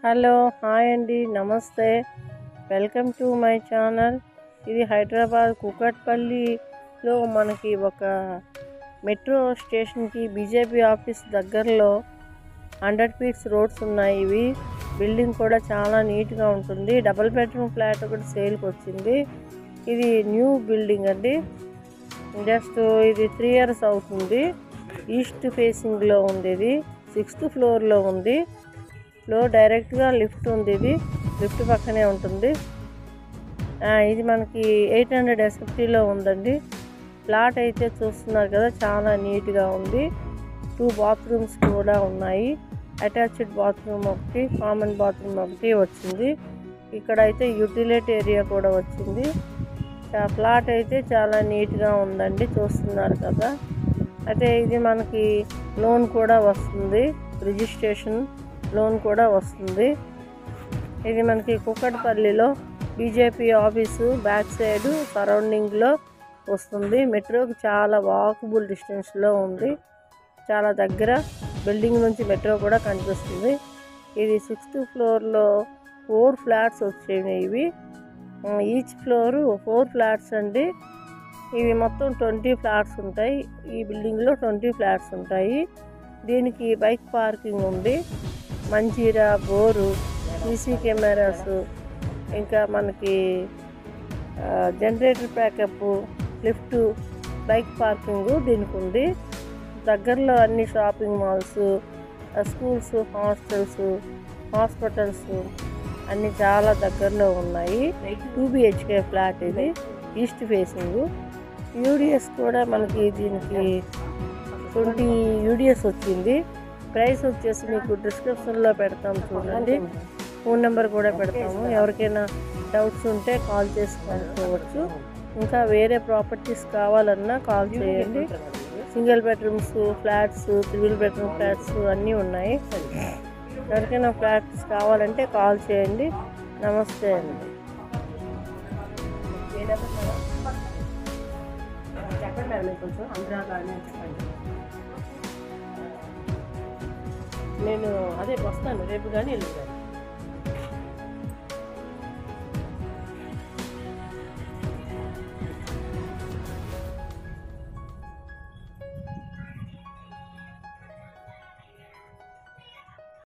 Hello hi అండి నమస్తే welcome to my channel. ఇది హైదరాబాద్ కూకట్పల్లిలో మనకి ఒక మెట్రో స్టేషన్కి బీజేపీ ఆఫీస్ దగ్గరలో 100 ఫీట్స్ రోడ్స్ ఉన్నాయి. ఇవి బిల్డింగ్ కూడా చాలా నీట్గా ఉంటుంది. డబుల్ బెడ్రూమ్ ఫ్లాట్ ఒకటి సేల్కి వచ్చింది. ఇది న్యూ బిల్డింగ్ అండి. జస్ట్ ఇది 3 years అవుతుంది. ఈస్ట్ ఫేసింగ్లో ఉంది. ఇది 6th ఫ్లోర్లో ఉంది. ఫ్లోర్ డైరెక్ట్గా లిఫ్ట్ ఉంది. ఇది లిఫ్ట్ పక్కనే ఉంటుంది. ఇది మనకి 800 SFTలో ఉందండి. ఫ్లాట్ అయితే చూస్తున్నారు కదా, చాలా నీట్గా ఉంది. 2 బాత్రూమ్స్ కూడా ఉన్నాయి. అటాచ్డ్ బాత్రూమ్ ఒకటి, కామన్ బాత్రూమ్ ఒకటి వచ్చింది. ఇక్కడ అయితే యూటిలిటీ ఏరియా కూడా వచ్చింది. ఫ్లాట్ అయితే చాలా నీట్గా ఉందండి, చూస్తున్నారు కదా. అయితే ఇది మనకి లోన్ కూడా వస్తుంది, రిజిస్ట్రేషన్ లోన్ కూడా వస్తుంది. ఇది మనకి కూకట్పల్లిలో బీజేపీ ఆఫీసు బ్యాక్ సైడ్ సరౌండింగ్లో వస్తుంది. మెట్రోకి చాలా వాకబుల్ డిస్టెన్స్లో ఉంది, చాలా దగ్గర. బిల్డింగ్ నుంచి మెట్రో కూడా కనిపిస్తుంది. ఇది 6th ఫ్లోర్లో 4 ఫ్లాట్స్ వచ్చేవి. ఇవి ఈచ్ ఫ్లోరు 4 ఫ్లాట్స్ అండి. ఇవి మొత్తం 20 ఫ్లాట్స్ ఉంటాయి. ఈ బిల్డింగ్లో 20 ఫ్లాట్స్ ఉంటాయి. దీనికి బైక్ పార్కింగ్ ఉంది. మంజీరా, బోరు, సీసీ కెమెరాస్, ఇంకా మనకి generator backup, lift, bike parking దీనికి ఉంది. దగ్గరలో అన్ని shopping malls, schools, hostels, hospitals అన్నీ చాలా దగ్గరలో ఉన్నాయి. 2 BHK ఫ్లాట్ ఇది, ఈస్ట్ ఫేసింగ్. యూడిఎస్ కూడా మనకి దీనికి 20 UDS వచ్చింది. ప్రైస్ వచ్చేసి మీకు డిస్క్రిప్షన్లో పెడతాము, చూడండి. ఫోన్ నెంబర్ కూడా పెడతాము. ఎవరికైనా డౌట్స్ ఉంటే కాల్ చేసి కనుక్కోవచ్చు. ఇంకా వేరే ప్రాపర్టీస్ కావాలన్నా కాల్ చేయండి. Single bedrooms flats, 3 bedroom flats అన్నీ ఉన్నాయి. ఎవరికైనా ఫ్లాట్స్ కావాలంటే కాల్ చేయండి. నమస్తే అండి. చెప్పండి మేడం, కొంచెం అందరూ చెప్పండి. నేను అదే వస్తాను రేపు కానీ ఎల్లుండి.